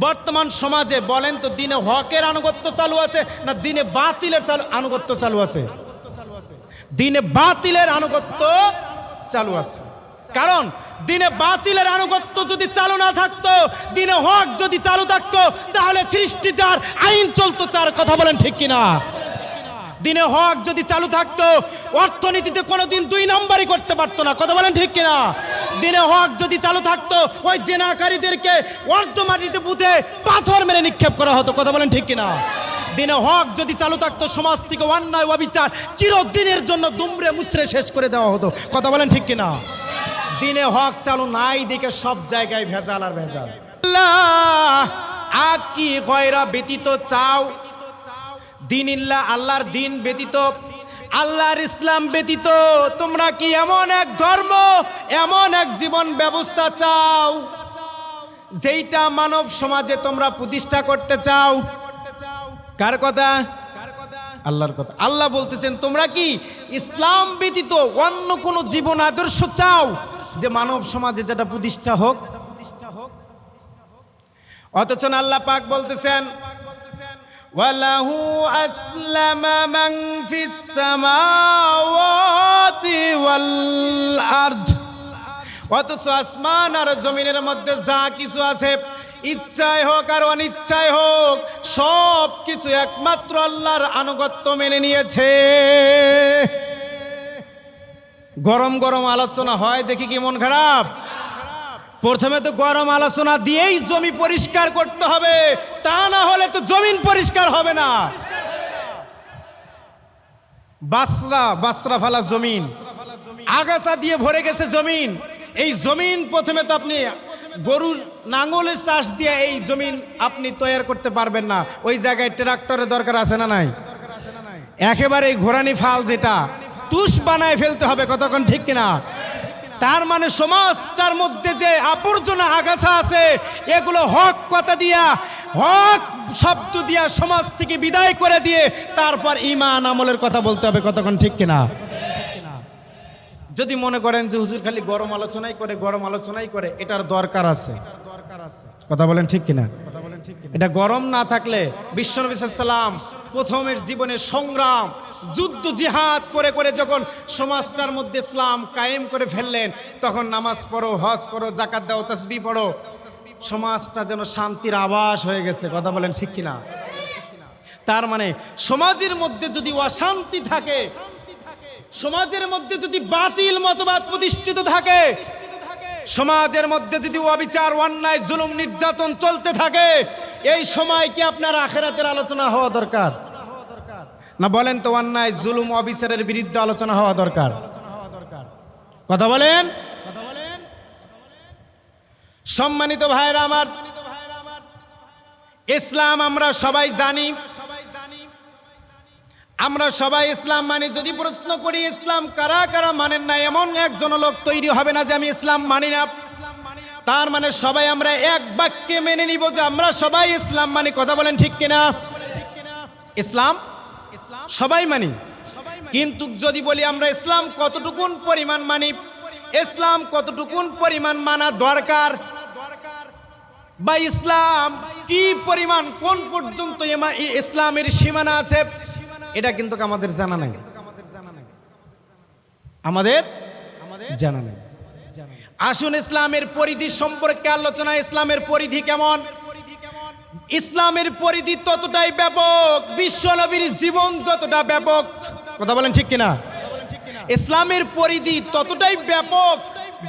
বর্তমান সমাজে বলেন তো দিনে হকের আনুগত্য চালু আছে না দিনে বাতিলের আনুগত্য চালু আছে? দিনে বাতিলের আনুগত্য চালু আছে। কারণ দিনে বাতিলের আনুগত্য যদি চালু না থাকতো, দিনে হক যদি চালু থাকতো, তাহলে সৃষ্টি যার আইন চলতো চার। কথা বলেন ঠিক কিনা? দিনে হক যদি চালু থাকতো, অর্থনীতিতে কোনোদিন 2 নাম্বারই করতে পারতো না। কথা বলেন ঠিক কিনা? দিনে হক যদি চালু থাকতো, ওই জেনাকারীদেরকে অর্ধ মাটিতে পুঁতে পাথর মেরে নিক্ষেপ করা হতো। কথা বলেন ঠিক কিনা? দিনে হক যদি চালু থাকতো, সমাজ থেকে অন্যায় অবিচার চিরদিনের জন্য দুমড়ে মুচড়ে শেষ করে দেওয়া হতো। কথা বলেন ঠিক কিনা? দিনে হক চালু নাই দেখে সব জায়গায় ভেজাল আর ভেজাল। আজ কি গয়রা ব্যতীত চাও, দিনিল্লাহ আল্লাহর দিন ব্যতীত, আল্লাহর ইসলাম ব্যতীত তোমরা কি এমন এক ধর্ম, এমন এক জীবন ব্যবস্থা চাও যেইটা মানব সমাজে তোমরা প্রতিষ্ঠা করতে চাও? কার কথা? আল্লাহর কথা। আল্লাহ বলতেছেন তোমরা কি ইসলাম ব্যতীত অন্য কোন জীবন আদর্শ চাও যে মানব সমাজে যেটা প্রতিষ্ঠা হোক? অথচ আল্লাহ পাক বলতেছেন ওয়ালাহু আসলামা মান ফিস সামাওয়াতি ওয়াল আরদ। অথচ আসমান আর জমিনের মধ্যে যা কিছু আছে, ইচ্ছায় হোক আর অনিচ্ছায় হোক, সব কিছু একমাত্র আল্লাহর আনুগত্য মেনে নিয়েছে। গরম গরম আলোচনা হয় দেখি কি মন খারাপ। প্রথমে তো গরম আলোচনা দিয়েই জমি পরিষ্কার করতে হবে, তা না হলে তো জমিন পরিষ্কার হবে না। বাসরা ফালা জমিন, আগাছা দিয়ে ভরে গেছে জমিন। এই জমিন প্রথমে তো আপনি গরুর নাঙ্গলের চাষ দিয়ে এই জমিন আপনি তৈরি করতে পারবেন না। ওই জায়গায় ট্রাক্টরের দরকার আছে না নাই? একেবারে ঘোরানি ফাল যেটা তুষ বানায় ফেলতে হবে। কতক্ষণ ঠিক কিনা? তার মানে সমাজটার মধ্যে যে আবর্জনা আগাছা আছে, এগুলো হক কথা দিয়া, হক শব্দ দিয়া সমাজ থেকে বিদায় করে দিয়ে তারপর ঈমান আমলের কথা বলতে হবে। কতক্ষণ ঠিক কিনা? যদি মনে করেন যে হুজুর খালি গরম আলোচনাই করে, এটার দরকার আছে। কথা বলেন ঠিক কিনা? এটা গরম না থাকলে বিশ্বনবী সাল্লাল্লাহু আলাইহি ওয়াসাল্লাম প্রথমের জীবনে সংগ্রাম, যুদ্ধ জিহাদ করে করে যখন সমাজটার মধ্যে ইসলাম কায়েম করে ফেললেন, তখন নামাজ পড়ো, হজ করো, যাকাত দাও, তাসবিহ পড়ো, সমাজটা যেন শান্তির আবাস হয়ে গেছে। কথা বলেন ঠিক কিনা? তার মানে সমাজের মধ্যে যদি অশান্তি থাকে, সমাজের মধ্যে যদি বাতিল মতবাদ প্রতিষ্ঠিত থাকে, সমাজের মধ্যে যদি অবিচার, অন্যায়, জুলুম, নির্যাতন চলতে থাকে, এই সময় কি আপনার আখিরাতের আলোচনা হওয়া দরকার না? বলেন তো, অন্যায়, জুলুম, অবিচারের বিরুদ্ধে আলোচনা হওয়া দরকার। কথা বলেন। সম্মানিত ভাইরা আমার, ইসলাম আমরা সবাই জানি, আমরা সবাই ইসলাম মানি। যদি প্রশ্ন করি ইসলাম কারা কারা মানেন না, এমন একজন লোক তৈরি হবে না যে আমি ইসলাম মানি না। তার মানে সবাই আমরা এক বাক্যে মেনে নিব যে আমরা সবাই ইসলাম মানি। কথা বলেন ঠিক কিনা? ইসলাম সবাই মানি, কিন্তু যদি বলি আমরা ইসলাম কতটুকুন পরিমাণ মানি, ইসলাম কতটুকুন পরিমাণ মানা দরকার, বা ইসলাম কি পরিমাণ, কোন পর্যন্ত ইসলামের সীমানা আছে, এটা কিন্তু আমাদের জানা নাই। আমাদের জানা নাই। আসুন ইসলামের পরিধি সম্পর্কে আলোচনা। ইসলামের পরিধি কেমন? ইসলামের পরিধি ততটাই ব্যাপক বিশ্বনবীর জীবন যতটা ব্যাপক। কথা বলেন ঠিক কিনা? ইসলামের পরিধি ততটাই ব্যাপক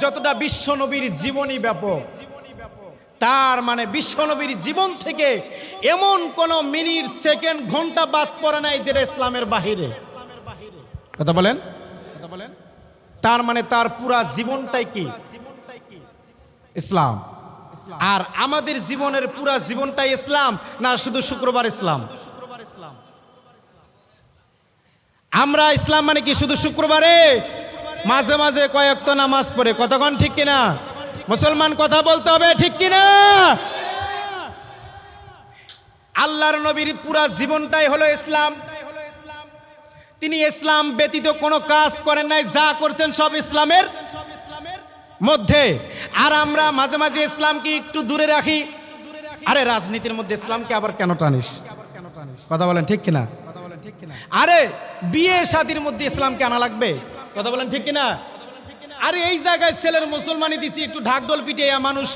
যতটা বিশ্বনবীর জীবনই ব্যাপক। তার মানে বিশ্বনবীর জীবন থেকে এমন কোন মিনিট, সেকেন্ড, ঘন্টা বাদ পড়ে নাই যেটা ইসলামের বাহিরে। কথা বলেন। তার মানে তার পুরা জীবনটাই কি ইসলাম। আর আমাদের জীবনের পুরা জীবনটাই ইসলাম না শুধু শুক্রবার ইসলাম? আমরা ইসলাম মানে কি শুধু শুক্রবারে মাঝে মাঝে কয়েক তো নামাজ পড়ে? কতক্ষণ ঠিক কিনা? মুসলমান কথা বলতে হবে ঠিক কিনা? আল্লাহর নবীর পুরা জীবনটাই হলো ইসলাম। তিনি ইসলাম ব্যতীত কোনো কাজ করেন নাই, যা করছেন সব ইসলামের মধ্যে। আর আমরা মাঝে মাঝে ইসলামকে একটু দূরে রাখি, আরে রাজনীতির মধ্যে ইসলামকে আবার কেন টানিস? কথা বলেন ঠিক কিনা? আরে বিয়ে শাদীর মধ্যে ইসলামকে আনা লাগবে? কথা বলেন ঠিক কিনা? আরে এই জায়গায় ছেলের মুসলমানি দিছি, একটু ঢাকঢোল পিটিয়ে মানুষ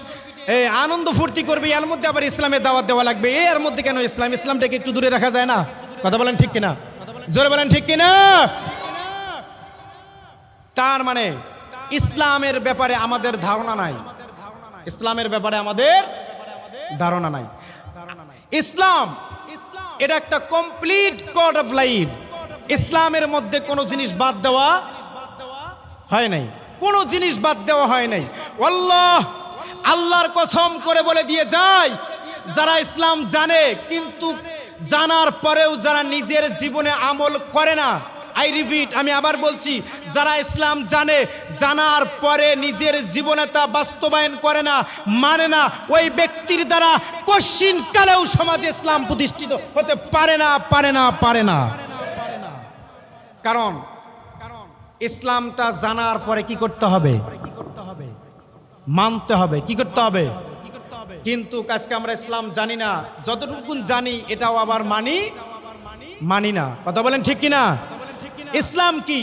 আনন্দ ফুর্তি করবে, এর মধ্যে আবার ইসলামের দাওয়াত দেওয়া লাগবে? এর মধ্যে কেন ইসলাম? ইসলামটাকে একটু দূরে রাখা যায় না? কথা বলেন ঠিক কিনা? জোরে বলেন ঠিক কিনা? তার মানে ইসলামের ব্যাপারে আমাদের ধারণা নাই। ইসলামের ব্যাপারে আমাদের ধারণা নাই। ইসলাম এটা একটা কমপ্লিট কোড অফ লাইফ। ইসলামের মধ্যে কোনো জিনিস বাদ দেওয়া হয় নাই, কোনো জিনিস বাদ দেওয়া হয় নাই। আল্লাহর কসম করে বলে দিয়ে যায়, যারা ইসলাম জানে কিন্তু জানার পরেও যারা নিজের জীবনে আমল করে না, আই রিপিট, আমি আবার বলছি, যারা ইসলাম জানে, জানার পরে নিজের জীবনে তা বাস্তবায়ন করে না, মানে না, ওই ব্যক্তির দ্বারা কশিন কালেও সমাজে ইসলাম প্রতিষ্ঠিত হতে পারে না, পারে না, পারে না। কারণ ইসলামটা জানার পরে কি করতে হবে? মানতে হবে। কি করতে হবে? কিন্তু আজকে আমরা ইসলাম জানি না, যতটুকু জানি এটাও আবার মানি না। কথা বলেন ঠিক কিনা? ইসলাম কি?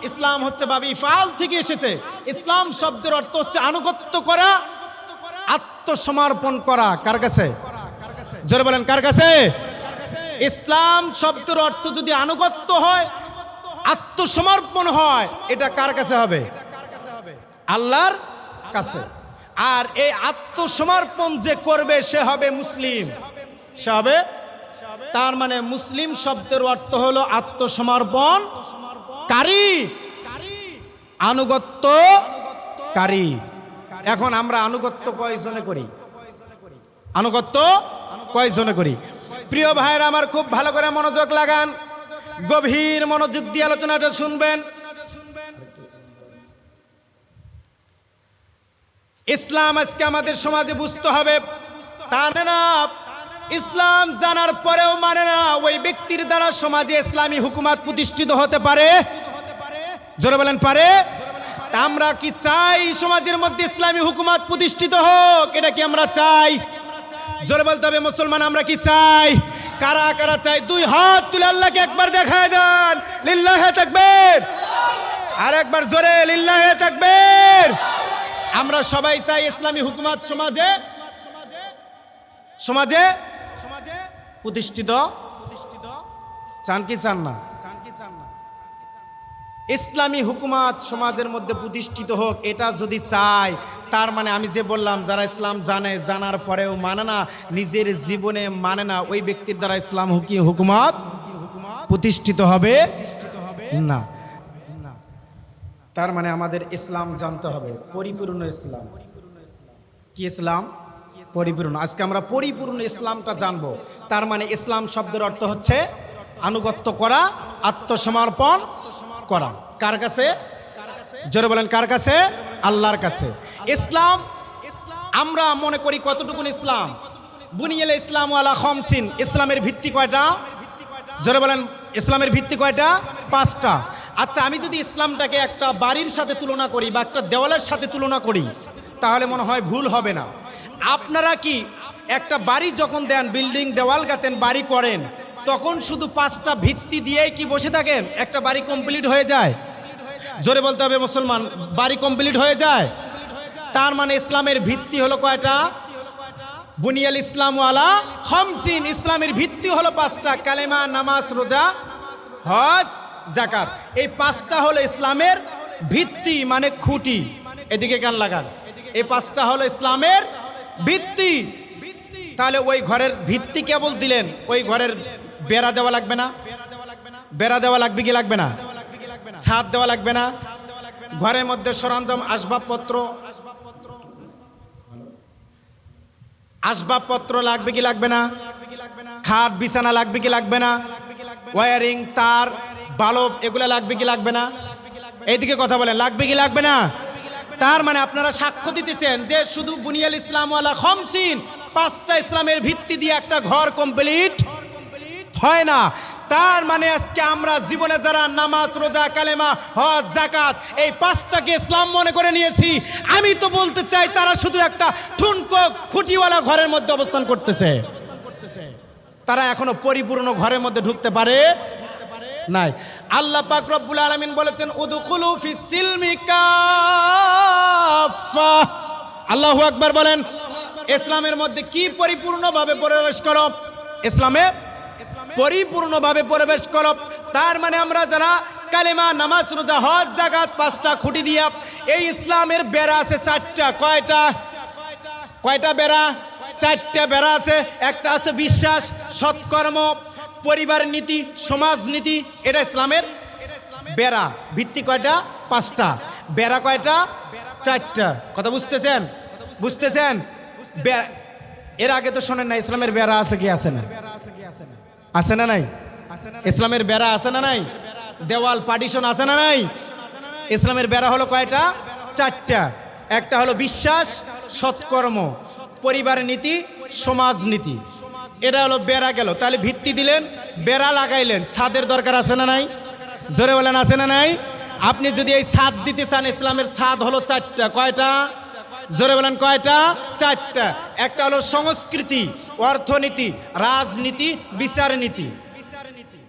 ইসলাম হচ্ছে বাবি ফাল থেকে এসেছে। ইসলাম শব্দের অর্থ হচ্ছে আনুগত্য করা, আত্মসমর্পণ করা। কার কাছে? জোরে বলেন কার কাছে? ইসলাম শব্দের অর্থ যদি আনুগত্য হয়, আত্মসমর্পণ হয়, এটা কার কাছে হবে? আল্লাহর কাছে। আর এই আত্মসমর্পণ যে করবে সে হবে মুসলিম। সে হবে, তার মানে মুসলিম শব্দের অর্থ হলো আত্মসমর্পণকারী, আনুগত্যকারী। এখন আমরা আনুগত্য কয়জনে করি? আনুগত্য কয়জনে করি? প্রিয় ভাইরা আমার, খুব ভালো করে মনোযোগ লাগান, গভীর মনোযোগ দিয়ে আলোচনাটা শুনবেন। ইসলাম আজকে আমাদের সমাজে বুঝতে হবে, তা না ইসলাম জানার পরেও মানে না, ওই ব্যক্তির দ্বারা সমাজে ইসলামী হুকুমত প্রতিষ্ঠিত হতে পারে? জোরে বলেন পারে? আমরা কি চাই সমাজের মধ্যে ইসলামী হুকুমত প্রতিষ্ঠিত হোক? এটা কি আমরা চাই? জোরে বলতে হবে মুসলমান, আমরা কি চাই? কারা কারা চাই? দুই হাত তুলে আল্লাহকে একবার দেখায় দেন, লিল্লাহে তাকবীর। আর একবার জোরে, লিল্লাহে তাকবীর। আমরা সবাই চাই ইসলামী হুকুমত সমাজে প্রতিষ্ঠিত। চান কি চান না? ইসলামী হুকুমত সমাজের মধ্যে প্রতিষ্ঠিত হোক, এটা যদি চাই, তার মানে আমি যে বললাম, যারা ইসলাম জানে, জানার পরেও মানে না, নিজের জীবনে মানে না, ওই ব্যক্তির দ্বারা ইসলাম হুকুমত প্রতিষ্ঠিত হবে না। তার মানে আমাদের ইসলাম জানতে হবে, পরিপূর্ণ ইসলাম। কি ইসলাম? পরিপূর্ণ। আজকে আমরা পরিপূর্ণ ইসলামটা জানবো। তার মানে ইসলাম শব্দের অর্থ হচ্ছে আনুগত্য করা, আত্মসমর্পণ করা। কার কাছে? জোরে বলেন কার কাছে? আল্লাহর কাছে। ইসলাম আমরা মনে করি কতটুকু ইসলাম? বুনিয়াল ইসলাম আলা খামসিন। ইসলামের ভিত্তি কয়টা? জোরে বলেন, ইসলামের ভিত্তি কয়টা? 5টা। আচ্ছা, আমি যদি ইসলামটাকে একটা বাড়ির সাথে তুলনা করি বা একটা দেওয়ালের সাথে তুলনা করি, তাহলে মনে হয় ভুল হবে না। আপনারা কি একটা বাড়ি যখন দেন, বিল্ডিং দেওয়াল গাতেন, বাড়ি করেন, তখন শুধু 5টা ভিত্তি দিয়েই কি বসে থাকেন? একটা বাড়ি কমপ্লিট হয়ে যায়? জোরে বলতে হবে মুসলমান, বাড়ি কমপ্লিট হয়ে যায়? তার মানে ইসলামের ভিত্তি হলো কয়টা? বুনিয়াল ইসলাম আলা খামসিন। ইসলামের ভিত্তি হলো 5টা, কালেমা, নামাজ, রোজা, হজ, যাকাত। এই 5টা হলো ইসলামের ভিত্তি, মানে খুঁটি। এদিকে কান লাগান, এই 5টা হলো ইসলামের ভিত্তি। তাহলে ওই ঘরের ভিত্তি কেবল দিলেন, ওই ঘরের বেড়া দেওয়া লাগবে না? বেড়া দেওয়া লাগবে কি লাগবে না? ছাদ দেওয়া লাগবে না? ঘরের মধ্যে সরঞ্জাম, আসবাবপত্র লাগবে কি লাগবে না? খাট বিছানা লাগবে কি লাগবে না? ওয়ারিং, তার, বাল্ব, এগুলা লাগবে কি লাগবে না? এইদিকে কথা বলেন, লাগবে কি লাগবে না? তার মানে আপনারা সাক্ষ্য দিতেছেন যে শুধু বুনিয়াল ইসলাম আলা খামসিন, 5টা ইসলামের ভিত্তি দিয়ে একটা ঘর কমপ্লিট হয় না। তার মানে আজকে আমরা জীবনে যারা নামাজ, রোজা, কালেমা, হজ, যাকাত এই পাঁচটাকে ইসলাম মনে করে নিয়েছি, আমি তো বলতে চাই তারা শুধু একটা ঠুনকো খুঁটিওয়ালা ঘরের মধ্যে অবস্থান করতেছে। তারা এখনো পরিপূর্ণ ঘরের মধ্যে ঢুকতে পারে নাই। আল্লাহ পাক রব্বুল আলামিন বলেছেন উদখুলু ফিস সিলমি কাফা। আল্লাহু আকবার বলেন। ইসলামের মধ্যে কি পরিপূর্ণভাবে প্রবেশ করো, ইসলামে পরিপূর্ণভাবে প্রবেশ করো। তার মানে আমরা যারা কালেমা, নামাজ, রোজা, হজ, যাকাত পাঁচটা খুঁটি দিয়া এই ইসলামের বেড়া আছে চারটা। কয়টা বেড়া? চারটা বেড়া আছে। একটা আছে বিশ্বাস, সৎকর্ম, পরিবার নীতি, সমাজ নীতি। এটা ইসলামের বেড়া। ভিত্তি কয়টা? পাঁচটা। বেড়া কয়টা? চারটা। কথা বুঝতেছেন? এর আগে তো শোনেন না ইসলামের বেড়া আছে কি আছে না? আছে না নাই? ইসলামের বেড়া আছে না নাই? দেওয়াল পার্টিশন আছে না নাই? ইসলামের বেড়া হলো কয়টা? চারটা। একটা হলো বিশ্বাস, সৎকর্ম, পরিবার নীতি, সমাজ নীতি। এটা হলো বেড়া গেল। তাহলে ভিত্তি দিলেন, বেড়া লাগাইলেন, ছাদের দরকার আছে না নাই? জোরে বলেন আছে না নাই? আপনি যদি এই ছাদ দিতে চান, ইসলামের ছাদ হলো চারটা। কয়টা? জোরে বলেন কয়টা? চারটা। একটা হলো সংস্কৃতি, অর্থনীতি, রাজনীতি, বিচার নীতি।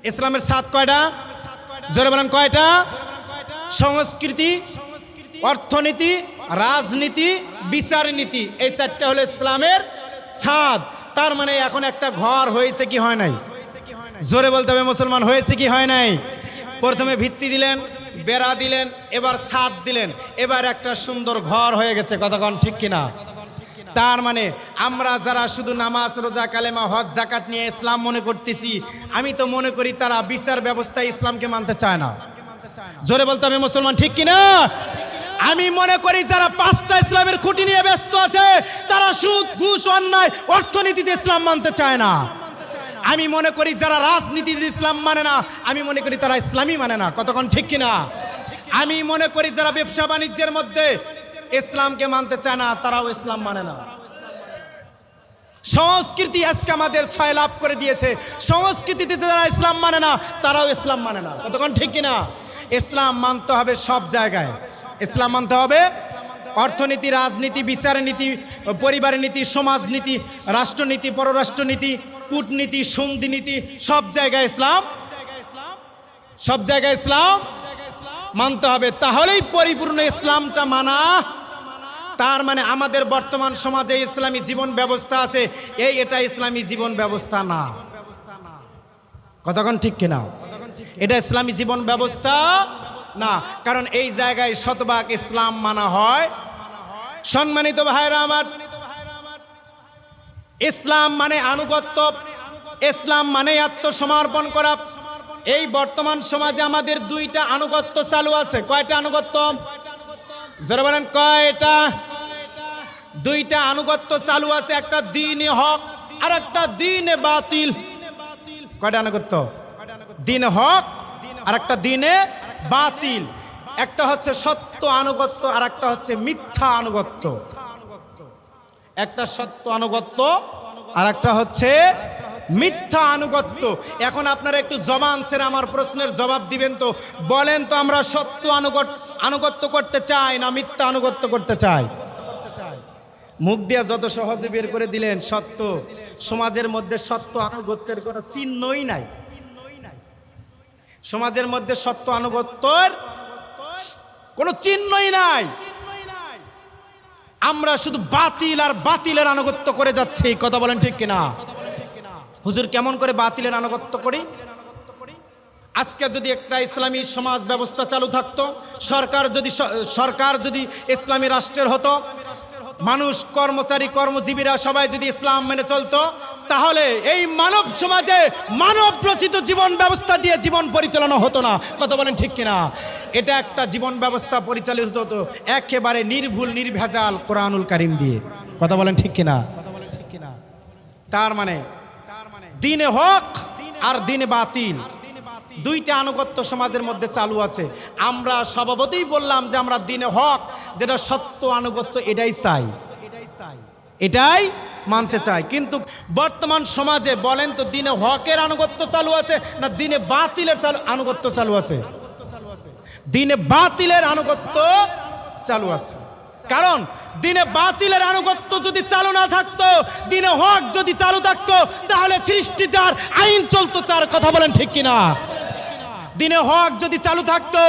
ইসলামের ছাদ কয়টা? জোরে বলেন কয়টা? সংস্কৃতি, অর্থনীতি, রাজনীতি, বিচার নীতি। এই চারটা হলো ইসলামের ছাদ। তার মানে এখন একটা ঘর হয়েছে কি হয় নাই? জোরে বলতে হবে মুসলমান, হয়েছে কি হয় নাই? প্রথমে ভিত্তি দিলেন, বেড়া দিলেন, এবার ছাদ দিলেন, এবার একটা সুন্দর ঘর হয়ে গেছে। কতক্ষণ ঠিক কিনা? তার মানে আমরা যারা শুধু নামাজ, রোজা, কালেমা, হজ, যাকাত নিয়ে ইসলাম মনে করতেছি, আমি তো মনে করি তারা বিচার ব্যবস্থায় ইসলামকে মানতে চায় না। জোরে বলতে হবে মুসলমান, ঠিক কিনা? আমি মনে করি যারা পাঁচটা ইসলামের খুঁটি নিয়ে ব্যস্ত আছে তারা সুদ, ঘুষ, অন্যায়, অর্থনীতিতে ইসলাম মানতে চায় না। আমি মনে করি যারা রাজনীতিতে ইসলাম মানে না, আমি মনে করি তারা ইসলামই মানে না। কতক্ষণ ঠিক কিনা? আমি মনে করি যারা ব্যবসা বাণিজ্যের মধ্যে ইসলামকে মানতে চায় না, তারাও ইসলাম মানে না। সংস্কৃতি আজকে আমাদের ছয় লাভ করে দিয়েছে। সংস্কৃতিতে যারা ইসলাম মানে না, তারাও ইসলাম মানে না। কতক্ষণ ঠিক কিনা? ইসলাম মানতে হবে সব জায়গায়। ইসলাম মানতে হবে অর্থনীতি, রাজনীতি, বিচার নীতি, পরিবার নীতি, সমাজ নীতি, রাষ্ট্রনীতি, পররাষ্ট্রনীতি, কূটনীতি, সন্ধি নীতি, সব জায়গায় ইসলাম, সব জায়গায় ইসলাম মানতে হবে। তাহলেই পরিপূর্ণ ইসলামটা মানা। তার মানে আমাদের বর্তমান সমাজে ইসলামী জীবন ব্যবস্থা আছে, এটা ইসলামী জীবন ব্যবস্থা না। কতক্ষণ ঠিক কিনা? এটা ইসলামী জীবন ব্যবস্থা না। কারণ এই জায়গায় শতভাগ ইসলাম মানা হয়। সম্মানিত ভাইরা আমার, ইসলাম মানে আনুগত্য, ইসলাম মানে আত্মসমর্পণ করা। এই বর্তমান সমাজে আমাদের দুইটা আনুগত্য চালু আছে। কয়টা আনুগত্য? যারা বলেন কয়টা? দুইটা আনুগত্য চালু আছে। একটা দ্বীনে হক আর একটা দ্বীনে বাতিল। কয়টা আনুগত্য? দ্বীনে হক আর একটা দ্বীনে বাতিল। একটা হচ্ছে সত্য আনুগত্য আর একটা হচ্ছে মিথ্যা আনুগত্য। একটা সত্য আনুগত্য আর একটা হচ্ছে মিথ্যা আনুগত্য। এখন আপনারা একটু জবান ছেড়ে আমার প্রশ্নের জবাব দিবেন তো। বলেন তো, আমরা সত্য আনুগত্য করতে চাই না মিথ্যা আনুগত্য করতে চাই? মুখ দিয়া যত সহজে বের করে দিলেন সত্য। সমাজের মধ্যে সত্য আনুগত্যের কোনো চিহ্নই নাই। সমাজের মধ্যে সত্য আনুগত্যের কোনো চিহ্নই নাই। আমরা শুধু বাতিল আর বাতিলের আনুগত্য করে যাচ্ছি। কথা বলেন ঠিক কিনা? হুজুর কেমন করে বাতিলের আনুগত্য করি? আজকে যদি একটা ইসলামী সমাজ ব্যবস্থা চালু থাকতো, সরকার যদি ইসলামী রাষ্ট্রের হতো, মানুষ, কর্মচারী, কর্মজীবীরা সবাই যদি ইসলাম মেনে চলতো, তাহলে এই মানব সমাজে মানব রচিত জীবন ব্যবস্থা দিয়ে জীবন পরিচালনা হতো না। কথা বলেন ঠিক কিনা? এটা একটা জীবন ব্যবস্থা পরিচালিত হতো একেবারে নির্ভুল, নির্ভেজাল কোরআনুল কারীম দিয়ে। কথা বলেন ঠিক কিনা? তার মানে দ্বীনে হক আর দ্বীনে বাতিল, দুইটা আনুগত্য সমাজের মধ্যে চালু আছে। আমরা স্বভাবতই বললাম যে আমরা দ্বীনে হক, যেটা সত্য আনুগত্য, এটাই চাই, এটাই মানতে চায়। কিন্তু বর্তমান সমাজে বলেন তো দিনে হকের আনুগত্য চালু আছে না দিনে বাতিলের আনুগত্য চালু আছে? দিনে বাতিলের আনুগত্য চালু আছে। কারণ দিনে বাতিলের আনুগত্য যদি চালু না থাকতো, দিনে হক যদি চালু থাকতো, তাহলে সৃষ্টি যার আইন চলতো চার। কথা বলেন ঠিক কিনা? দিনে হক যদি চালু থাকতো,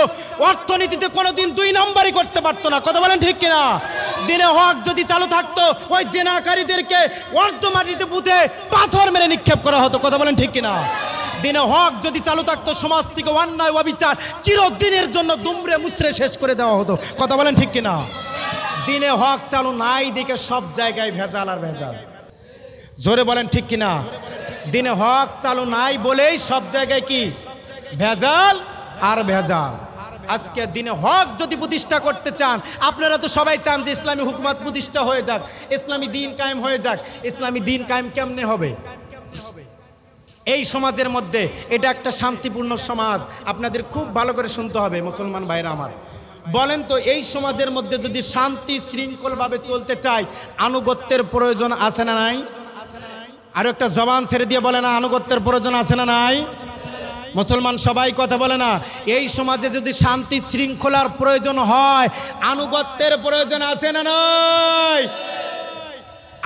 অর্থনীতিতে কোনোদিন 2 নম্বরই করতে পারতো না। কথা বলেন ঠিক কিনা? দিনে হক যদি চালু থাকতো, ওই জেনাকারীদেরকে অর্ধ মাটিতে পুঁতে পাথর মেরে নিক্ষেপ করা হতো। কথা বলেন ঠিক কিনা? দিনে হক যদি চালু থাকতো, সমাজ থেকে অন্যায় অবিচার চিরদিনের জন্য দুমড়ে মুচড়ে শেষ করে দেওয়া হতো। কথা বলেন ঠিক কিনা? দিনে হক চালু নাই দিকে সব জায়গায় ভেজাল আর ভেজাল। জোরে বলেন ঠিক কিনা? দিনে হক চালু নাই বলেই সব জায়গায় কি ভেজাল আর ভেজাল। আজকে দিনে হক যদি প্রতিষ্ঠা করতে চান, আপনারা তো সবাই চান যে ইসলামী হুকুমত প্রতিষ্ঠা হয়ে যাক, ইসলামী দিন কায়েম হয়ে যাক। ইসলামী দিন কায়েম কেমনে হবে? এই সমাজের মধ্যে এটা একটা শান্তিপূর্ণ সমাজ। আপনাদের খুব ভালো করে শুনতে হবে মুসলমান ভাইরা আমার। বলেন তো এই সমাজের মধ্যে যদি শান্তি শৃঙ্খলভাবে চলতে চায়, আনুগত্যের প্রয়োজন আছে না নাই? আরো একটা জবান ছেড়ে দিয়ে বলে না, আনুগত্যের প্রয়োজন আছে না নাই? মুসলমান সবাই কথা বলে না। এই সমাজে যদি শান্তি শৃঙ্খলার প্রয়োজন হয়, আনুগত্যের প্রয়োজন আছে না নাই?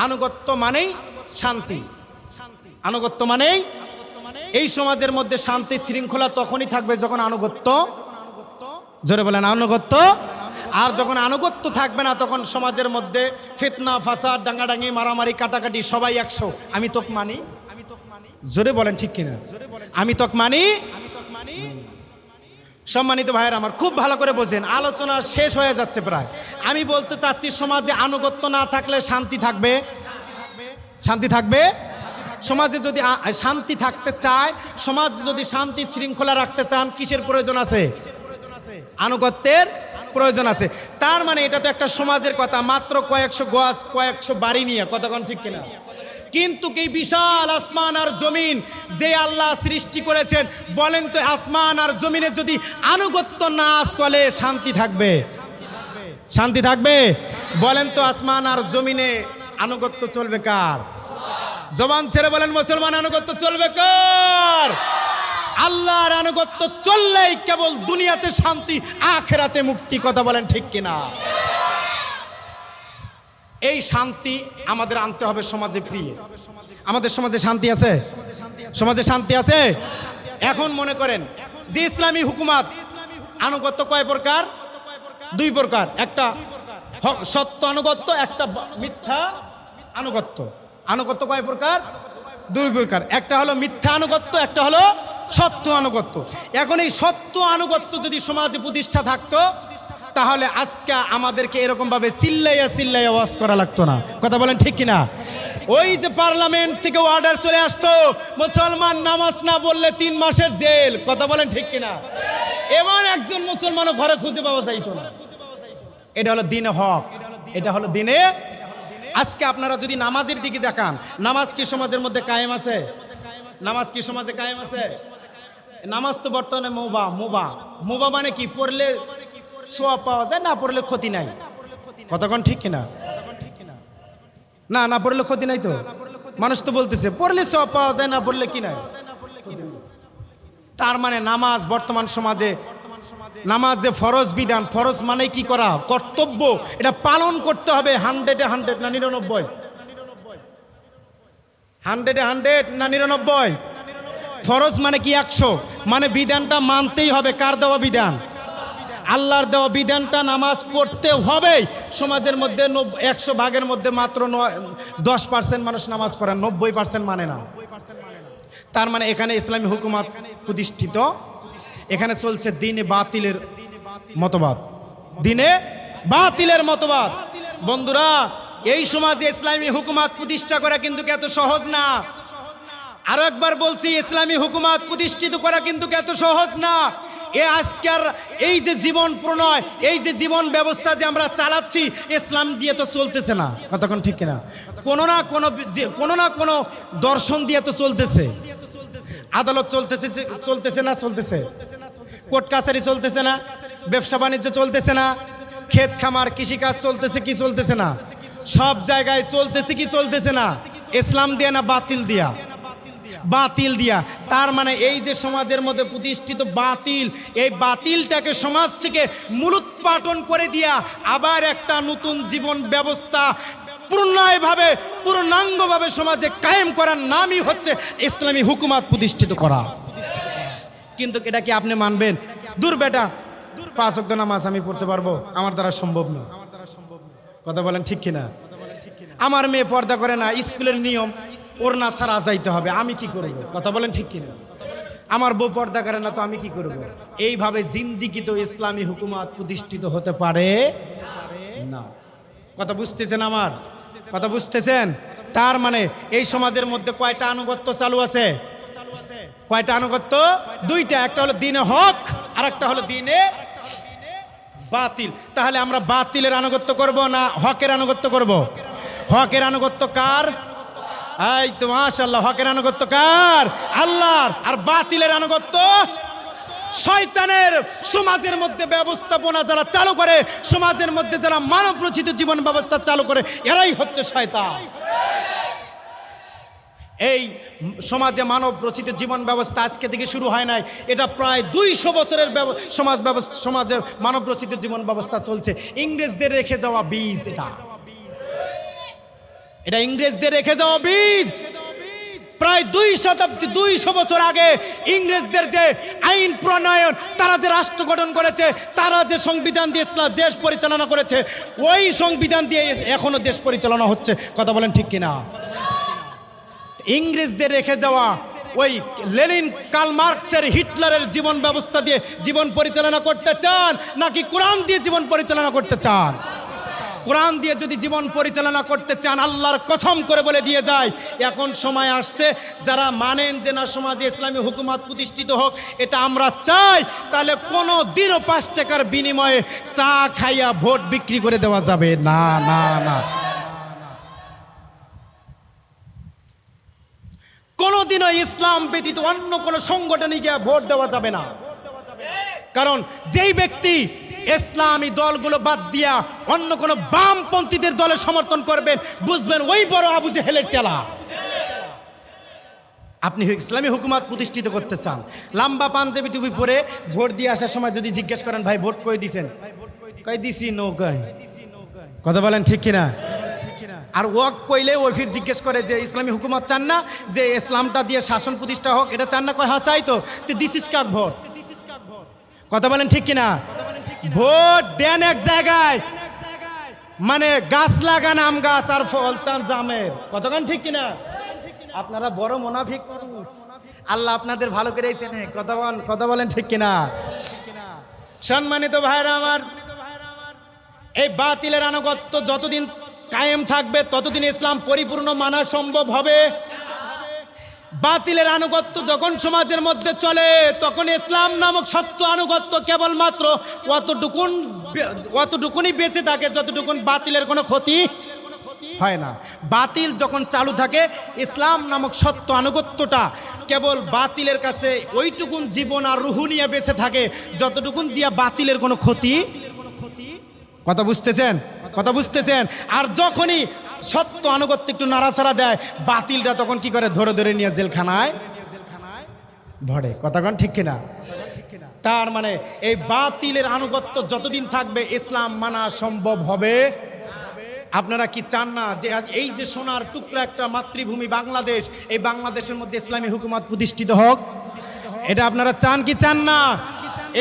আনুগত্য মানেই শান্তি। আনুগত্য মানেই এই সমাজের মধ্যে শান্তি শৃঙ্খলা তখনই থাকবে যখন আনুগত্য, জোরে বলেন আনুগত্য। আর যখন আনুগত্য থাকবে না, তখন সমাজের মধ্যে ফিতনা ফাসাদ ডাঙ্গাডাঙ্গি মারামারি কাটাকাটি সবাই 100। আমি তোক মানি, জোরে বলেন ঠিক কিনা? আমি তোক মানি। সম্মানিত ভাইয়ের আমার খুব ভালো করে বোঝেন, আলোচনা শেষ হয়ে যাচ্ছে প্রায়। আমি বলতে চাচ্ছি সমাজে আনুগত্য না থাকলে শান্তি থাকবে? শান্তি থাকবে? সমাজে যদি শান্তি থাকতে চায়, সমাজ যদি শান্তি শৃঙ্খলা রাখতে চান, কিসের প্রয়োজন আছে? আনুগত্যের প্রয়োজন আছে। তার মানে এটা তো একটা সমাজের কথা, মাত্র কয়েকশো গজ কয়েকশো বাড়ি নিয়ে। কতক্ষণ ঠিক কিনা? কিন্তু এই বিশাল আসমান আর জমিন যে আল্লাহ সৃষ্টি করেছেন, বলেন তো আসমান আর জমিনে যদি আনুগত্য না চলে, শান্তি থাকবে? শান্তি থাকবে? বলেন তো আসমান আর জমিনে আনুগত্য চলবে কার? জবান ছেড়ে বলেন মুসলমান, আনুগত্য চলবে কার? আল্লাহর আনুগত্য চললেই কেবল দুনিয়াতে শান্তি, আখিরাতে মুক্তি। কথা বলেন ঠিক কিনা? এই শান্তি আমাদের আনতে হবে সমাজে ফিরিয়ে। আমাদের সমাজে শান্তি আছে? সমাজে শান্তি আছে? এখন মনে করেন যে ইসলামী হুকুমত আনুগত্য কয় প্রকার? 2 প্রকার। একটা সত্য আনুগত্য, একটা মিথ্যা আনুগত্য। আনুগত্য কয় প্রকার? 2 প্রকার। একটা হলো মিথ্যা আনুগত্য, একটা হলো সত্য আনুগত্য। এখন এই সত্য আনুগত্য যদি সমাজে প্রতিষ্ঠা থাকতো, তাহলে আজকে আমাদেরকে এরকম ভাবে চিল্লাইয়া চিল্লাইয়া ওয়াজ করা লাগতো না। কথা বলেন ঠিক কিনা? ওই যে পার্লামেন্ট থেকে অর্ডার চলে আসতো, মুসলমান নামাজ না পড়লে 3 মাসের জেল। কথা বলেন ঠিক কিনা? এমন একজন মুসলমানও ঘরে খুঁজে পাওয়া যাইতো না। এটা হলো দিনে হক, এটা হলো দিনে। আজকে আপনারা যদি নামাজের দিকে দেখান, নামাজ কি সমাজের মধ্যে কায়েম আছে? নামাজ কি সমাজে কায়েম আছে? নামাজ তো বর্তমানে মুবা মানে কি? পড়লে সোয়াব পাওয়া যায়, না পড়লে ক্ষতি নাই। কতক্ষণ ঠিক কিনা? না পড়লে ক্ষতি নাই। তো মানুষ তো বলতেছে পড়লে সোয়াব পাওয়া যায়, না পড়লে কি নাই। তার মানে নামাজ বর্তমান সমাজে, নামাজ যে ফরজ বিধান, ফরজ মানে কি করা? কর্তব্য। এটা পালন করতে হবে 100-এ 100 না 99? 100-এ 100 না 99? ফরজ মানে কি? 100। মানে বিধানটা মানতেই হবে। কার দেওয়া বিধান? আল্লাহর দেওয়া বিধানটা নামাজ পড়তে হবে। সমাজের মধ্যে 100 ভাগের মধ্যে মাত্র 10% মানুষ নামাজ পড়ে, 90% মানে না। তার মানে এখানে ইসলামী হুকুমত প্রতিষ্ঠিত, এখানে চলছে দিনে বাতিলের মতবাদ, দিনে বাতিলের মতবাদ। বন্ধুরা, এই সমাজে ইসলামী হুকুমত প্রতিষ্ঠা করা কিন্তু এত সহজ না। আরো একবার বলছি, ইসলামী হুকুমত প্রতিষ্ঠিত করা কিন্তু এত সহজ না। আজকের এই যে জীবন প্রণয়, এই যে জীবন ব্যবস্থা যে আমরা চালাচ্ছি, ইসলাম দিয়ে তো চলতেছে না। কতক্ষণ ঠিক কিনা? কোনো না কোনো দর্শন দিয়ে তো চলতেছে। আদালত চলতেছে না? চলতেছে। কোর্ট কাছারি চলতেছে না? ব্যবসা বাণিজ্য চলতেছে না? ক্ষেত খামার কৃষিকাজ চলতেছে কি চলতেছে না? সব জায়গায় চলতেছে কি চলতেছে না? ইসলাম দিয়া না বাতিল দিয়া? বাতিল দিয়া। তার মানে এই যে সমাজের মধ্যে প্রতিষ্ঠিত বাতিল, এই বাতিলটাকে সমাজ থেকে মূলোৎপাটন করে দিয়া আবার একটা নতুন জীবন ব্যবস্থা পূর্ণায়ভাবে পূর্ণাঙ্গভাবে সমাজে কায়েম করার নামই হচ্ছে ইসলামী হুকুমত প্রতিষ্ঠিত করা। কিন্তু এটা কি আপনি মানবেন? দূর বেটা, 5 ওয়াক্ত নামাজ আমি পড়তে পারবো, আমার দ্বারা সম্ভব না। কথা বলেন ঠিক কিনা? আমার মেয়ে পর্দা করে না, স্কুলের নিয়ম ওর না ছাড়া যাইতে হবে, আমি কি করব? কথা বলেন ঠিক কিনা? আমার বউ পর্দা করে না, তো আমি কি করব? এইভাবে জিন্দিগি তো ইসলামী হুকুমত প্রতিষ্ঠিত হতে পারে না। কথা বুঝতেছেন? আমার কথা বুঝতেছেন? তার মানে এই সমাজের মধ্যে কয়টা আনুগত্য চালু আছে? কয়টা আনুগত্য? 2টা। একটা হলো দ্বীনে হক আর একটা হলো দ্বীনে বাতিল। তাহলে আমরা বাতিলের আনুগত্য করব না হকের আনুগত্য করব? হকের আনুগত্য কার? এই তো মাশাআল্লাহ, হকের আনুগত্য কার? আল্লাহর। আর বাতিলের আনুগত্য শয়তানের। সমাজের মধ্যে ব্যবস্থাপনা যারা চালু করে, সমাজের মধ্যে যারা মানব রচিত জীবন ব্যবস্থা চালু করে, এরাই হচ্ছে শয়তান। এই সমাজে মানব রচিত জীবন ব্যবস্থা আজকে থেকে শুরু হয় নাই, এটা প্রায় 200 বছরের সমাজে মানব রচিত জীবন ব্যবস্থা চলছে। ইংরেজদের রেখে যাওয়া বীজ এটা ইংরেজদের রেখে যাওয়া বীজ। প্রায় 200 বছর আগে ইংরেজদের যে আইন প্রণয়ন, তারা যে রাষ্ট্র গঠন করেছে, তারা যে সংবিধান দিয়ে দেশ পরিচালনা করেছে, ওই সংবিধান দিয়ে এখনো দেশ পরিচালনা হচ্ছে। কথা বলেন ঠিক কিনা? ইংরেজদের রেখে যাওয়া ওই লেনিন, কার্ল মার্কসের, হিটলারের জীবন ব্যবস্থা দিয়ে জীবন পরিচালনা করতে চান, নাকি কোরআন দিয়ে জীবন পরিচালনা করতে চান? কোরআন দিয়ে যদি জীবন পরিচালনা করতে চান, আল্লাহর কসম করে বলে দিয়ে যায়, এখন সময় আসছে যারা মানেন যে না সমাজে ইসলামী হুকুমত প্রতিষ্ঠিত হোক, এটা আমরা চাই, তাহলে কোনো দিনও 5 টাকার বিনিময়ে চা খাইয়া ভোট বিক্রি করে দেওয়া যাবে না, না, না। কোনোদিনও ইসলাম ব্যতীত অন্য কোনো সংগঠনে গিয়ে ভোট দেওয়া যাবে না। কারণ যেই ব্যক্তি ইসলামী দলগুলো বাদ দিয়া অন্য কোনো বামপন্থীদের দলে সমর্থন করবেন, বুঝবেন ওই বড় আবু জেহেলের চেলা। আপনি ইসলামী হুকুমত প্রতিষ্ঠিত করতে চান, লম্বা পাঞ্জাবি টুপি পরে ভোট দিয়ে আসার সময় যদি জিজ্ঞেস করেন, ভাই ভোট কই দিছেন? কই দিছি নৌকায়। কথা বলেন ঠিক কিনা? আর ওয়াক কইলে ও ফির জিজ্ঞেস করে যে ইসলামী হুকুমত চান না, যে ইসলামটা দিয়ে শাসন প্রতিষ্ঠা হোক, এটা চান না? কয় হ্যাঁ চাই তো। This car vote? কথা বলেন ঠিক কিনা? ভোট দেন এক জায়গায়, মানে গাছ লাগান আম গাছ আর ফল চান জামের। কতক্ষণ ঠিক কিনা? আপনারা বড় মুনাফিক, আল্লাহ আপনাদের ভালো করেই চেনে। কথা বলেন ঠিক কিনা? সম্মানিত ভাইরা আমার, এই বাতিলের আনুগত্য যতদিন কায়েম থাকবে ততদিন ইসলাম পরিপূর্ণ মানা সম্ভব হবে। বাতিলের আনুগত্য যখন সমাজের মধ্যে চলে, তখন ইসলাম নামক সত্য আনুগত্য কেবলমাত্র অতটুকুনই বেঁচে থাকে যতটুকুন বাতিলের কোনো ক্ষতি হয় না। বাতিল যখন চালু থাকে, ইসলাম নামক সত্য আনুগত্যটা কেবল বাতিলের কাছে ওইটুকুন জীবন আর রুহু নিয়ে বেঁচে থাকে যতটুকুন দিয়া বাতিলের কোনো ক্ষতি। কথা বুঝতেছেন? কথা বুঝতেছেন? আর যখনই সত্য আনুগত্য একটু নাড়াচাড়া দেয়, বাতিলটা তখন কি করে? ধরে ধরে নিয়ে জেলখানায় ভরে। কথাক্ষণ ঠিক কিনা? তার মানে এই বাতিলের আনুগত্য যতদিন থাকবে ইসলাম মানা সম্ভব হবে। আপনারা কি চান না যে এই যে সোনার টুকরা একটা মাতৃভূমি বাংলাদেশ, এই বাংলাদেশের মধ্যে ইসলামী হুকুমত প্রতিষ্ঠিত হোক? এটা আপনারা চান কি চান না?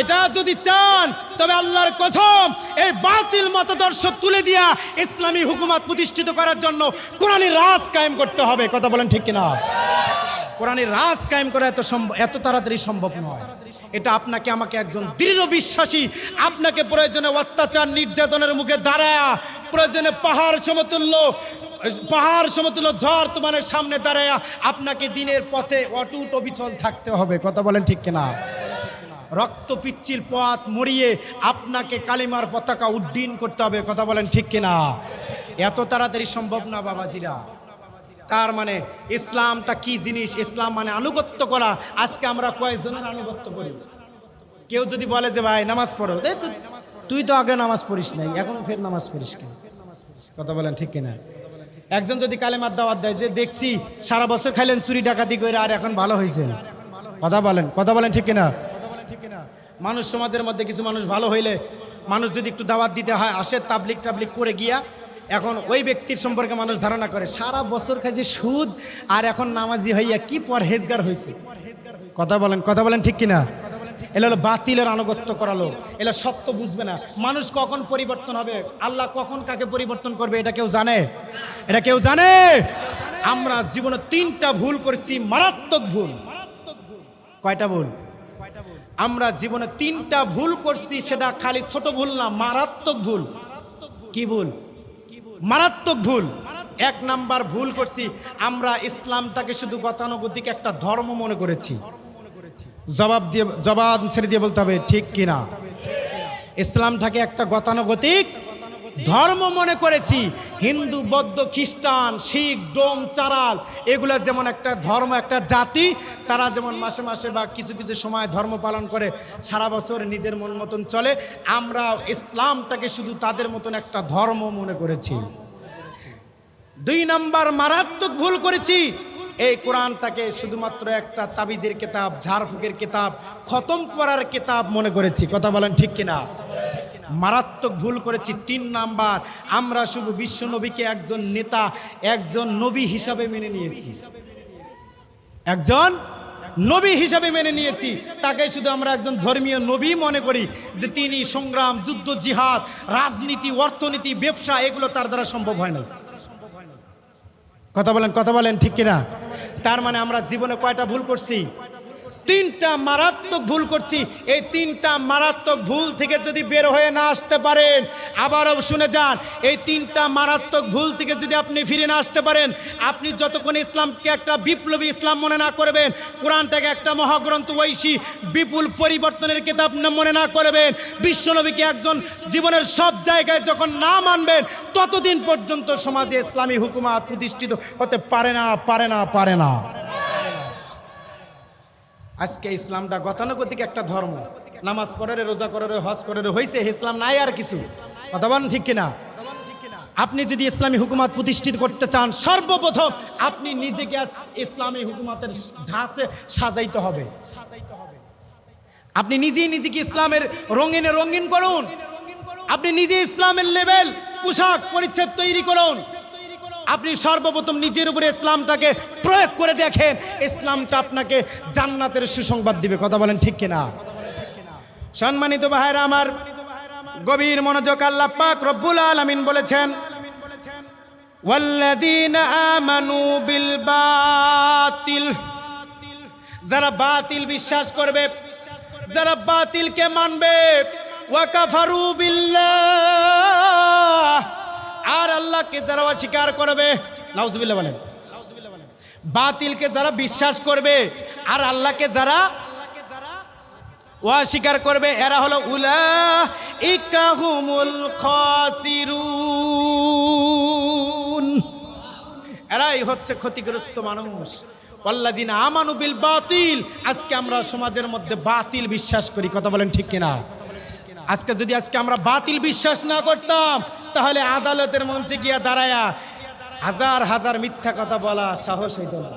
এটা যদি চান, তবে আল্লাহর কসম, এই বাতিল মতাদর্শ তুলে দিয়া ইসলামী হুকুমত প্রতিষ্ঠিত করার জন্য কোরআনী রাজ কায়েম করতে হবে। কথা বলেন ঠিক কিনা? কোরআনী রাজ কায়েম করা এত তাড়াতাড়ি সম্ভব নয়। এটা আপনাকে আমাকে একজন দৃঢ় বিশ্বাসী, আপনাকে প্রয়োজনে অত্যাচার নির্যাতনের মুখে দাঁড়ায়া, প্রয়োজনে পাহাড় সমতুল্য ঝড় তুফানের সামনে দাঁড়ায়া আপনাকে দিনের পথে অটুট অবিচল থাকতে হবে। কথা বলেন ঠিক কিনা? রক্ত পিচ্ছিল পথ মরিয়ে আপনাকে কালিমার পতাকা উড্ডীন করতে হবে। কথা বলেন ঠিক কিনা? এত তাড়াতাড়ি সম্ভব না বাবাজিরা। তার মানে ইসলামটা কি জিনিস? ইসলাম মানে আনুগত্য করা। আজকে আমরা কয়েকজনের আনুগত্য করি? কেউ যদি বলে যে ভাই নামাজ পড়ো, তুই তো আগে নামাজ পড়িস নাই, এখন ফের নামাজ পড়িস কেন? কথা বলেন ঠিক কিনা? একজন যদি কালেমার দাওয়াত দেয় যে দেখছি সারা বছর খাইলেন চুরি ডাকাতি করে আর এখন ভালো হয়েছেন, কথা বলেন ঠিক কিনা? মানুষ সমাজের মধ্যে কিছু মানুষ ভালো হইলে মানুষ যদি একটু দাওয়াত দিতে হয় আসে তাবলিক করে গিয়া এখন ওই ব্যক্তির সম্পর্কে মানুষ ধারণা করে সারা বছর খাইছে সুদ আর এখন নামাজি হইয়া কি পরহেজগার হয়েছে। কথা বলেন ঠিক কিনা? এলা হলো বাতিলের আনুগত্য করালো, এলা সত্য বুঝবে না। মানুষ কখন পরিবর্তন হবে, আল্লাহ কখন কাকে পরিবর্তন করবে এটা কেউ জানে? আমরা জীবনে 3টা ভুল করেছি, মারাত্মক ভুল। কয়টা ভুল? আমরা জীবনে 3টা ভুল করছি, সেটা খালি ছোট ভুল না, মারাত্মক ভুল। কি ভুল? মারাত্মক ভুল। 1 নাম্বার ভুল করছি, আমরা ইসলামটাকে শুধু গতানুগতিক একটা ধর্ম মনে করেছি। জবাব ছেড়ে দিয়ে বলতে হবে ঠিক কিনা? ইসলামটাকে একটা গতানুগতিক ধর্ম মনে করেছি। হিন্দু, বৌদ্ধ, খ্রিস্টান, শিখ, ডোম, চারাল এগুলা যেমন একটা ধর্ম, একটা জাতি, তারা যেমন মাসে মাসে বা কিছু কিছু সময় ধর্ম পালন করে, সারা বছর নিজের মন মতন চলে। আমরা ইসলামটাকে শুধু তাদের মতন একটা ধর্ম মনে করেছি। 2 নাম্বার মারাত্মক ভুল করেছি, এই কোরআনটাকে শুধুমাত্র একটা তাবিজের কিতাব, ঝাড়ফুঁকের কিতাব, খতম করার কিতাব মনে করেছি। কথা বলেন ঠিক কিনা? মারাত্মক ভুল করেছি। 3 নাম্বার, আমরা শুধু বিশ্ব নবীকে একজন নেতা, একজন নবী হিসাবে মেনে নিয়েছি। একজন নবী হিসাবে মেনে নিয়েছি, তাকে শুধু আমরা একজন ধর্মীয় নবী মনে করি, যে তিনি সংগ্রাম, যুদ্ধ, জিহাদ, রাজনীতি, অর্থনীতি, ব্যবসা এগুলো তার দ্বারা সম্ভব হয় না। কথা বলেন ঠিক কিনা? তার মানে আমরা জীবনে কয়টা ভুল করছি? 3টা মারাত্মক ভুল করছি। এই 3টা মারাত্মক ভুল থেকে যদি বের হয়ে না আসতে পারেন, আবারও শুনে যান, এই 3টা মারাত্মক ভুল থেকে যদি আপনি ফিরে না আসতে পারেন, আপনি যতক্ষণ ইসলামকে একটা বিপ্লবী ইসলাম মনে না করবেন, কোরআনটাকে একটা মহাগ্রন্থ ঐশী বিপুল পরিবর্তনের কিতাব মনে না করবেন, বিশ্বনবীকে একজন জীবনের সব জায়গায় যখন না মানবেন, ততদিন পর্যন্ত সমাজে ইসলামী হুকুমত প্রতিষ্ঠিত হতে পারে না। আজকে ইসলামটা গতানুগতিক একটা ধর্ম, নামাজ পড়ে, রোজা করে, হজ করে হয়েছে, ইসলাম নাই আর কিছু। কথা বলেন ঠিক কিনা? আপনি যদি ইসলামী হুকুমত প্রতিষ্ঠিত করতে চান, সর্বপ্রথম আপনি নিজেকে ইসলামী হুকুমতের ঢাঁচে সাজাইতে হবে। আপনি নিজেকে ইসলামের রঙিন করুন। আপনি নিজে ইসলামের লেভেল পোশাক পরিচ্ছদ তৈরি করুন। আপনি সর্বপ্রথম নিজের উপরে ইসলামটাকে প্রয়োগ করে দেখেন, ইসলামটা আপনাকে জান্নাতের সুসংবাদ দিবে। কথা বলেন ঠিক কিনা? সম্মানিত ভাইরা আমার, গভীর মনোযোগ, আল্লাহ পাক রব্বুল আলামিন বলেছেন, ওয়াল্লাযীনা আমানু বিল বাতিল, যারা বাতিল বিশ্বাস করবে, যারা বাতিলকে মানবে, ওয়া কাফারু বিল্লাহ, আর আল্লাহকে যারা অস্বীকার করবে, নাউজুবিল্লাহ বলেন, বাতিলকে যারা বিশ্বাস করবে আর আল্লাহকে যারা অস্বীকার করবে, এরা হলো উলাইকা হুমুল খাসিরুন, এরাই হচ্ছে ক্ষতিগ্রস্ত মানুষ। ওয়াল্লাযীনা আমানু বিল বাতিল, আজকে আমরা সমাজের মধ্যে বাতিল বিশ্বাস করি। কথা বলেন ঠিক কিনা? আজকে আমরা বাতিল বিশ্বাস না করতাম, তাহলে আদালতের মঞ্চে গিয়া দাঁড়ায়া হাজার মিথ্যা কথা বলা সাহস হইতো না।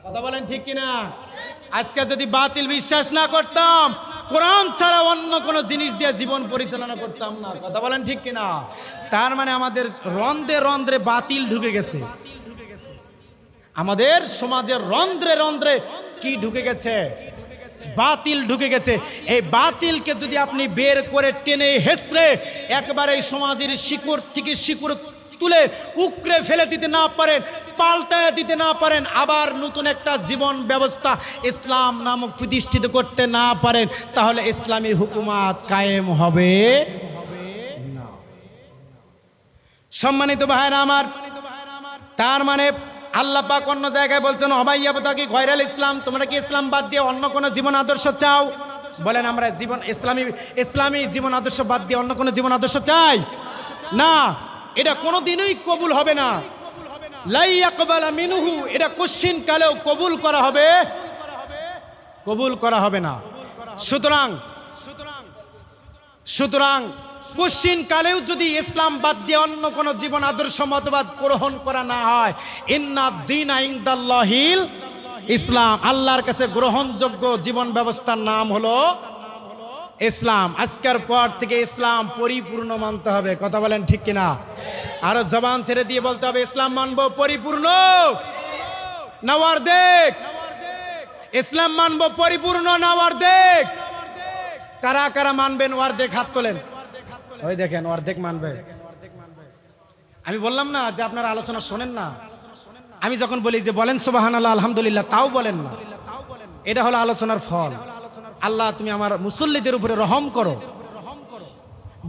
কথা বলেন ঠিক কিনা? আজকে যদি বাতিল বিশ্বাস না করতাম, কোরআন ছাড়া অন্য কোনো জিনিস দিয়ে জীবন পরিচালনা করতাম না। কথা বলেন ঠিক কিনা? তার মানে আমাদের রন্ধ্রে বাতিল ঢুকে গেছে। আমাদের সমাজের রন্ধ্রে কি ঢুকে গেছে? বাতিল ঢুকে গেছে। এই বাতিলকে যদি আপনি বের করে টেনে হেসড়ে একবারে এই সমাজের শিকড় থেকে শিকড় তুলে উকড়ে ফেলে দিতে না পারেন, পাল্টায় দিতে না পারেন, আবার নতুন একটা জীবন ব্যবস্থা ইসলাম নামক প্রতিষ্ঠিত করতে না পারেন, তাহলে ইসলামী হুকুমত কায়েম হবে না। সম্মানিত ভাইরা আমার, তার মানে আল্লাহ পাক অন্য জায়গায় বলছেন, অবাইয়াবতাকি গয়রাল ইসলাম, তোমরা কি ইসলাম বাদ দিয়ে অন্য কোনো জীবন আদর্শ চাও? বলেন, আমরা ইসলামী জীবন আদর্শ বাদ দিয়ে অন্য কোনো জীবন আদর্শ চাই না। এটা কোনোদিনই কবুল হবে না। লা ইয়াকবালা মিনহু, এটা কোশ্চিন কালেও কবুল করা হবে না। সুতরাং কোশ্চিন কালেও যদি ইসলাম বাদ দিয়ে অন্য কোনো জীবন আদর্শ মতবাদ গ্রহণ করা না হয়, ইন্না দীনা ইনদাল্লাহিল ইসলাম, আল্লাহর কাছে গ্রহণযোগ্য জীবন ব্যবস্থার নাম হলো ইসলাম। আজকের পর থেকে ইসলাম পরিপূর্ণ মানতে হবে। কথা বলেন ঠিক কিনা? আরো জবান ছেড়ে দিয়ে বলতে হবে ইসলাম মানবো পরিপূর্ণ, না অর্ধেক। ইসলাম মানবো পরিপূর্ণ, না অর্ধেক। কারা কারা মানবেন অর্ধেক? হাত তোলেন। ওই দেখেন অর্ধেক মানবে। আমি বললাম না যে আপনারা আলোচনা শোনেন না। আমি যখন বলি যে বলেন সুবহানাল্লাহ আলহামদুলিল্লাহ, তাও বলেন না। এটা হলো আলোচনার ফল। আল্লাহ তুমি আমার মুসল্লিদের উপরে রহম করো।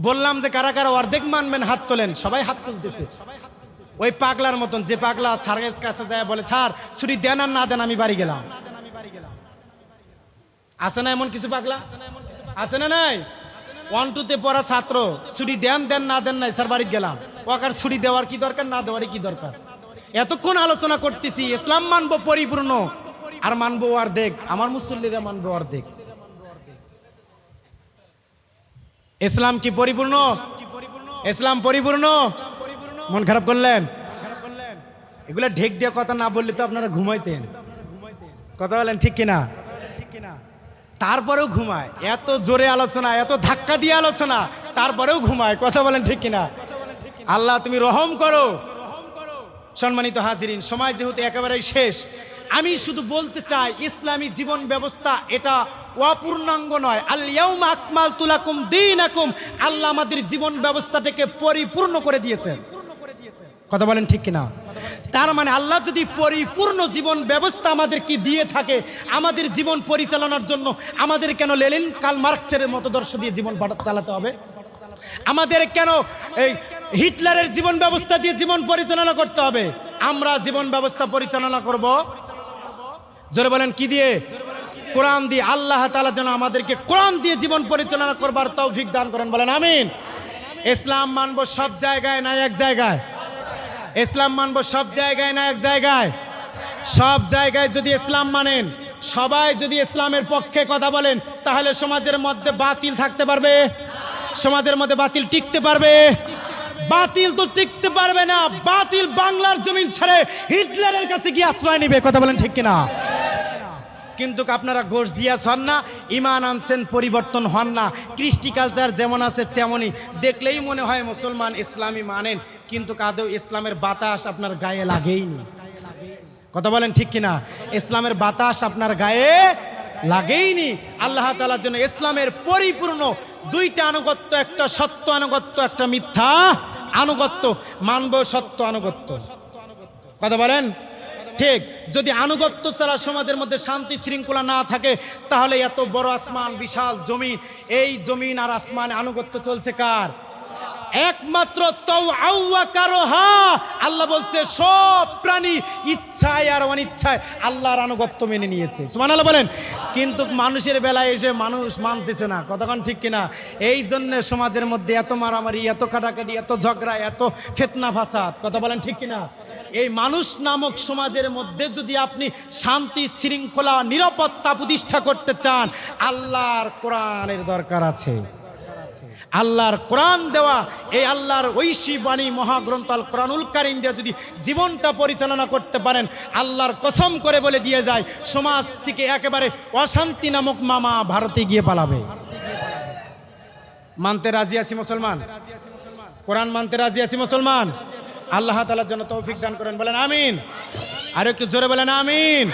বললাম যে কারা কারা অর্ধেক মানবেন হাত তোলেন। সবাই হাত তুলতেছে ওই পাগলার মতন, যে পাগলা স্যারের কাছে যায় বলে স্যার ছুটি দেন আর না দেন আমি বাড়ি গেলাম। আছে না এমন কিছু পাগলা? আছে না নাই? 1 2 তে পড়া ছাত্র, ছুটি দেন দেন না দেন নাই স্যার বাড়ি গেলাম। ওকার ছুটি দেওয়ার কি দরকার, না দেওয়ার কি দরকার? এতক্ষণ আলোচনা করতেছি ইসলাম মানবো পরিপূর্ণ, আর মানবো অর্ধেক। আমার মুসল্লিরা মানবো অর্ধেক। ইসলাম কি পরিপূর্ণ? ইসলাম পরিপূর্ণ? মন খারাপ করলেন? এগুলা ঢেক দিয়ে কথা না বললে তো আপনারা ঘুমাইতেন। কথা বলেন ঠিক কিনা? তারপরেও ঘুমায়। এত জোরে আলোচনা, এত ধাক্কা দিয়ে আলোচনা, তারপরেও ঘুমায়। কথা বলেন ঠিক কিনা? আল্লাহ তুমি রহম করো। সম্মানিত হাজিরিন, সময় যেহেতু একেবারেই শেষ, আমি শুধু বলতে চাই ইসলামী জীবন ব্যবস্থা এটা অপূর্ণাঙ্গ নয়। আল ইয়াউমা আকমালতু লাকুম দীনাকুম, আল্লাহ আমাদের জীবন ব্যবস্থাটাকে পরিপূর্ণ করে দিয়েছেন। কথা বলেন ঠিক কিনা? তার মানে আল্লাহ যদি পরিপূর্ণ জীবন ব্যবস্থা আমাদেরকে দিয়ে থাকে, আমাদের জীবন পরিচালনার জন্য আমাদের কেন লেনিন কার্ল মার্কসের মতদর্শ দিয়ে জীবন চালাতে হবে? আমাদের কেন এই হিটলারের জীবন ব্যবস্থা দিয়ে জীবন পরিচালনা করতে হবে? আমরা জীবন ব্যবস্থা পরিচালনা করব, জোরে বলেন কি দিয়ে? কোরআন দিয়ে। আল্লাহ তাআলা যেন আমাদেরকে কোরআন দিয়ে জীবন পরিচালনা করবার তৌফিক দান করেন, বলেন আমিন। ইসলাম মানবো সব জায়গায়, না এক জায়গায়? ইসলাম মানবো সব জায়গায়, না এক জায়গায়? সব জায়গায় যদি ইসলাম মানেন, সবাই যদি ইসলামের পক্ষে কথা বলেন, তাহলে সমাজের মধ্যে বাতিল থাকতে পারবে? সমাজের মধ্যে বাতিল টিকতে পারবে? বাতিল তো টিকতে পারবে না। বাতিল বাংলার জমিন ছেড়ে হিটলারের কাছে গিয়ে আশ্রয় নেবে। কথা বলেন ঠিক কিনা? কিন্তু আপনারা গর্জিয়াস হন না, ইমান আনছেন, পরিবর্তন হন না। কৃষ্টি কালচার যেমন আছে তেমনই, দেখলেই মনে হয় মুসলমান, ইসলামী মানেন, কিন্তু আদৌ ইসলামের বাতাস আপনার গায়ে লাগেইনি। কথা বলেন ঠিক কিনা? ইসলামের বাতাস আপনার গায়ে লাগেইনি। আল্লাহ তাআলার জন্য ইসলামের পরিপূর্ণ 2টা আনুগত্য, একটা সত্য আনুগত্য, একটা মিথ্যা আনুগত্য। মানব সত্য আনুগত্য। কথা বলেন ঠিক? যদি আনুগত্য ছাড়া সমাজের মধ্যে শান্তি শৃঙ্খলা না থাকে, তাহলে এত বড় আসমান, বিশাল জমিন, এই জমিন আর আসমানে আনুগত্য চলছে কার? একমাত্র আল্লাহ বলছে সব প্রাণী ইচ্ছায় আর অনিচ্ছায় আল্লাহর আনুগত্য মেনে নিয়েছে। সুবহানাল্লাহ বলেন। কিন্তু মানুষের বেলায় এসে মানুষ মানতেছে না। কতক্ষণ ঠিক কিনা? এই জন্য সমাজের মধ্যে এত মারামারি, এত কাটাকাটি, এত ঝগড়া, এত ফিতনা ফাসাদ। কথা বলেন ঠিক কিনা? এই মানুষ নামক সমাজের মধ্যে যদি আপনি শান্তি শৃঙ্খলা নিরাপত্তা প্রতিষ্ঠা করতে চান, আল্লাহর কোরআনের দরকার আছে। আল্লাহর কোরআন দেওয়া এই আল্লাহর ঐশী বাণী মহাগ্রন্থ আল কোরআনুল কারীম দিয়ে যদি জীবনটা পরিচালনা করতে পারেন, আল্লাহর কসম করে বলে দিয়ে যায়, সমাজ থেকে একেবারে অশান্তি নামক মামা ভারতে গিয়ে পালাবে। মানতে রাজি আছি মুসলমান? কোরআন মানতে রাজি আছি মুসলমান? আল্লাহ তাআলার জন্য তৌফিক দান করেন, বলেন আমিন। আর একটু জোরে বলেন আমিন।